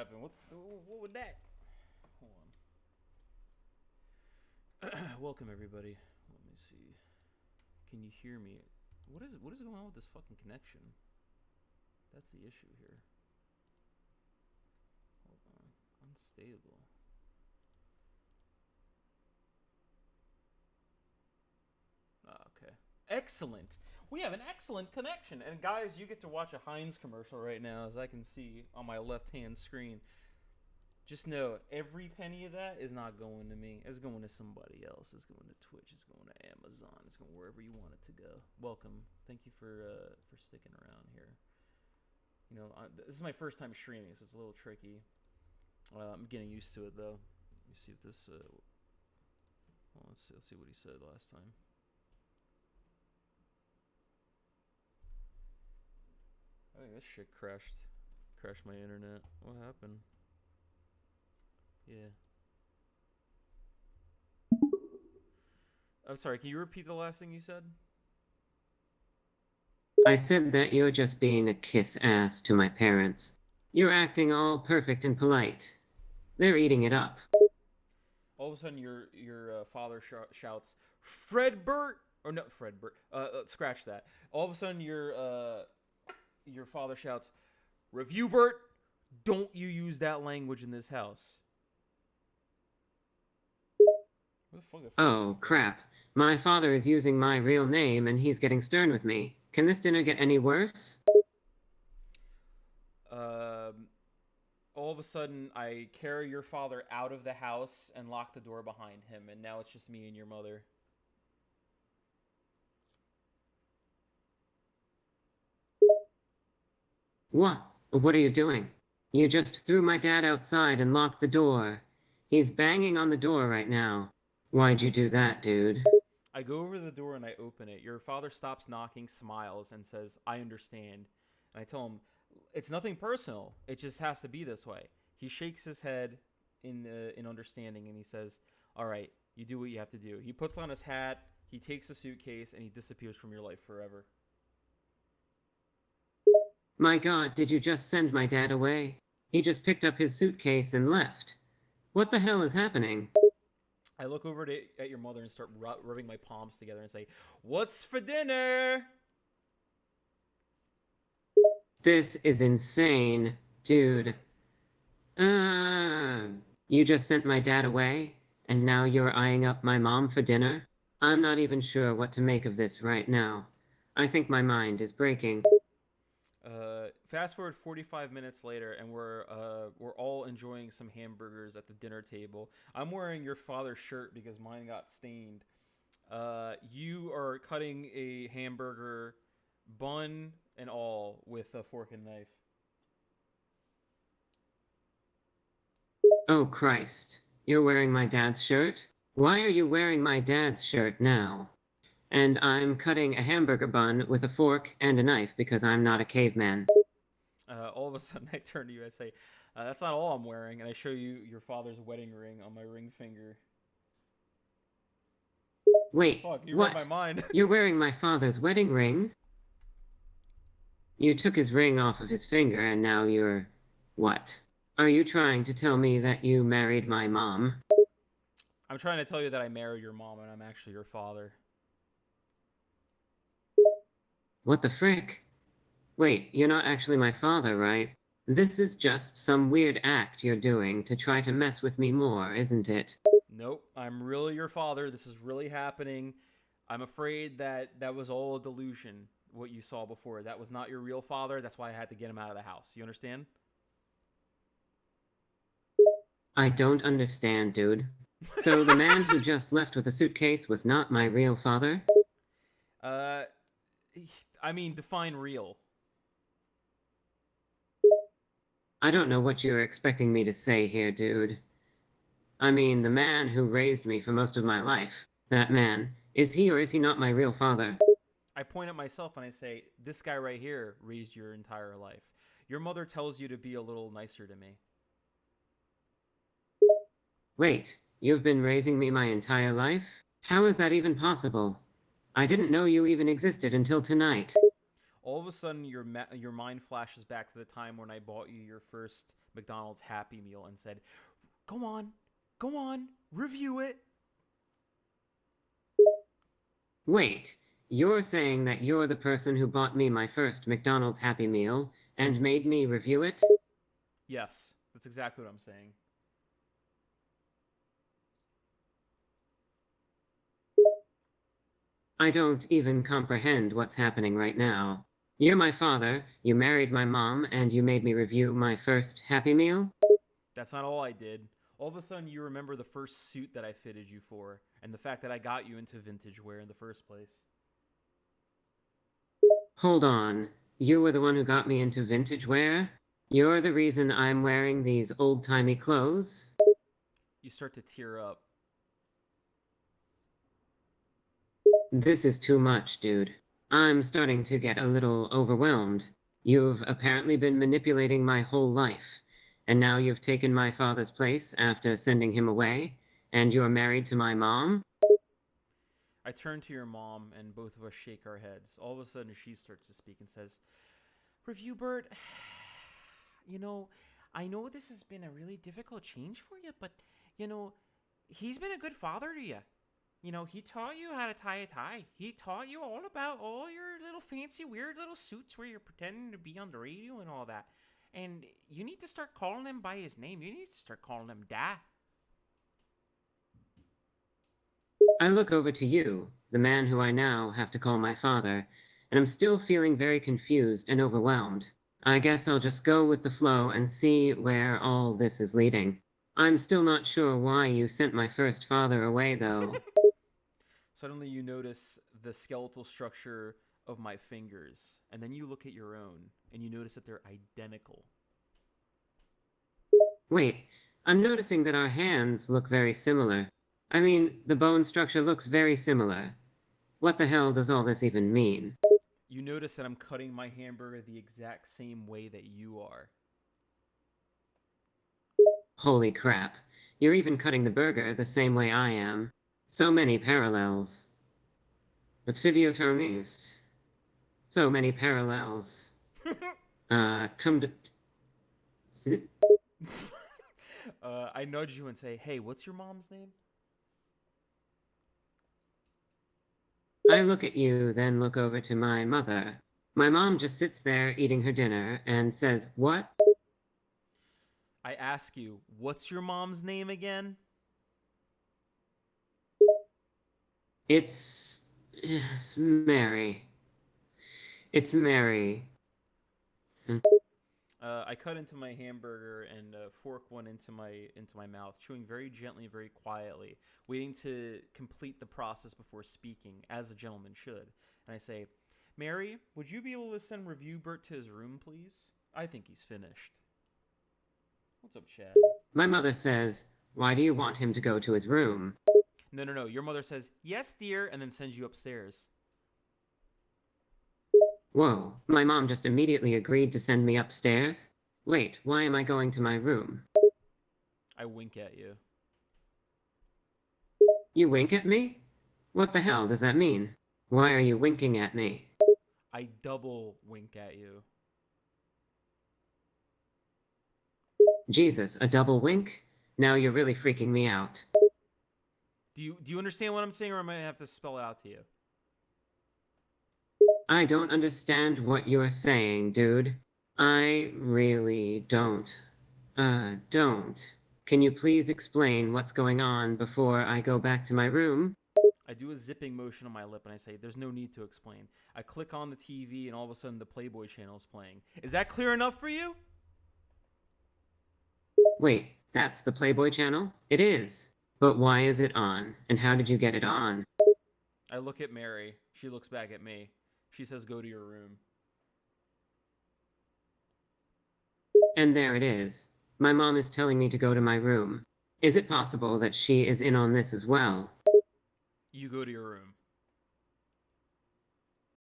happened? What would that? Hold on. Welcome everybody. Let me see. Can you hear me? What is going on with this fucking connection? That's the issue here. Hold on. Unstable. Okay. Excellent. We have an excellent connection. And guys, you get to watch a Heinz commercial right now, as I can see on my left-hand screen. Just know, every penny of that is not going to me. It's going to somebody else. It's going to Twitch. It's going to Amazon. It's going wherever you want it to go. Welcome. Thank you for sticking around here. You know, this is my first time streaming, so it's a little tricky. I'm getting used to it, though. Let me see if this... well, let's see what he said last time. I think this shit crashed my internet. What happened? Yeah. I'm sorry, can you repeat the last thing you said? I said that you're just being a kiss ass to my parents. You're acting all perfect and polite. They're eating it up. All of a sudden, your father shouts, "Fredbert!" Or no, Fredbert. Scratch that. All of a sudden, your father shouts, "Reviewbert! Don't you use that language in this house." Where the fuck did Oh, crap. My father is using my real name and he's getting stern with me. Can this dinner get any worse? All of a sudden, I carry your father out of the house and lock the door behind him, and now it's just me and your mother. What? What are you doing? You just threw my dad outside and locked the door. He's banging on the door right now. Why'd you do that, dude? I go over to the door and I open it. Your father stops knocking, smiles, and says, "I understand." And I tell him, "It's nothing personal. It just has to be this way." He shakes his head in understanding, and he says, "All right, you do what you have to do." He puts on his hat, he takes a suitcase, and he disappears from your life forever. My God, did you just send my dad away? He just picked up his suitcase and left. What the hell is happening? I look over at your mother and start rubbing my palms together and say, "What's for dinner?" This is insane, dude. You just sent my dad away, and now you're eyeing up my mom for dinner? I'm not even sure what to make of this right now. I think my mind is breaking. Fast forward 45 minutes later, and we're all enjoying some hamburgers at the dinner table. I'm wearing your father's shirt because mine got stained. You are cutting a hamburger, bun and all, with a fork and knife. Oh Christ, you're wearing my dad's shirt? Why are you wearing my dad's shirt now? And I'm cutting a hamburger bun with a fork and a knife because I'm not a caveman. All of a sudden, I turn to you. I say, "That's not all I'm wearing," and I show you your father's wedding ring on my ring finger. Wait, Fuck, you read my what? mind. You're wearing my father's wedding ring? You took his ring off of his finger and now you're... what? Are you trying to tell me that you married my mom? I'm trying to tell you that I married your mom and I'm actually your father. What the frick? Wait, you're not actually my father, right? This is just some weird act you're doing to try to mess with me more, isn't it? Nope, I'm really your father. This is really happening. I'm afraid that was all a delusion, what you saw before. That was not your real father. That's why I had to get him out of the house. You understand? I don't understand, dude. So the man who just left with a suitcase was not my real father? uh, I mean, define real. I don't know what you're expecting me to say here, dude. I mean, the man who raised me for most of my life. That man. Is he or is he not my real father? I point at myself and I say, "This guy right here raised your entire life. Your mother tells you to be a little nicer to me." Wait, you've been raising me my entire life? How is that even possible? I didn't know you even existed until tonight. All of a sudden, your mind flashes back to the time when I bought you your first McDonald's Happy Meal and said, go on, review it. Wait, you're saying that you're the person who bought me my first McDonald's Happy Meal and made me review it? Yes, that's exactly what I'm saying. I don't even comprehend what's happening right now. You're my father, you married my mom, and you made me review my first Happy Meal? That's not all I did. All of a sudden, you remember the first suit that I fitted you for, and the fact that I got you into vintage wear in the first place. Hold on. You were the one who got me into vintage wear? You're the reason I'm wearing these old-timey clothes? You start to tear up. This is too much, dude. I'm starting to get a little overwhelmed. You've apparently been manipulating my whole life, and now you've taken my father's place after sending him away, and you're married to my mom? I turn to your mom, and both of us shake our heads. All of a sudden, she starts to speak and says, Review Bert, you know, I know this has been a really difficult change for you, but, he's been a good father to you. He taught you how to tie a tie. He taught you all about all your little fancy, weird little suits where you're pretending to be on the radio and all that. And you need to start calling him by his name. You need to start calling him Dad. I look over to you, the man who I now have to call my father, and I'm still feeling very confused and overwhelmed. I guess I'll just go with the flow and see where all this is leading. I'm still not sure why you sent my first father away, though. Suddenly, you notice the skeletal structure of my fingers, and then you look at your own, and you notice that they're identical. Wait, I'm noticing that our hands look very similar. I mean, the bone structure looks very similar. What the hell does all this even mean? You notice that I'm cutting my hamburger the exact same way that you are. Holy crap. You're even cutting the burger the same way I am. So many parallels. But Physiotomies. So many parallels. Come to... I nudge you and say, hey, what's your mom's name? I look at you, then look over to my mother. My mom just sits there eating her dinner and says, What? I ask you, what's your mom's name again? It's Mary. It's Mary. I cut into my hamburger and fork one into my mouth, chewing very gently, very quietly, waiting to complete the process before speaking, as a gentleman should. And I say, Mary, would you be able to send Review Bert to his room, please? I think he's finished. What's up, Chad? My mother says, Why do you want him to go to his room? No. Your mother says, yes, dear, and then sends you upstairs. Whoa, my mom just immediately agreed to send me upstairs? Wait, why am I going to my room? I wink at you. You wink at me? What the hell does that mean? Why are you winking at me? I double wink at you. Jesus, a double wink? Now you're really freaking me out. Do you understand what I'm saying, or am I gonna have to spell it out to you? I don't understand what you're saying, dude. I really don't. Don't. Can you please explain what's going on before I go back to my room? I do a zipping motion on my lip and I say, there's no need to explain. I click on the TV and all of a sudden the Playboy channel is playing. Is that clear enough for you? Wait, that's the Playboy channel? It is. But why is it on? And how did you get it on? I look at Mary. She looks back at me. She says, go to your room. And there it is. My mom is telling me to go to my room. Is it possible that she is in on this as well? You go to your room.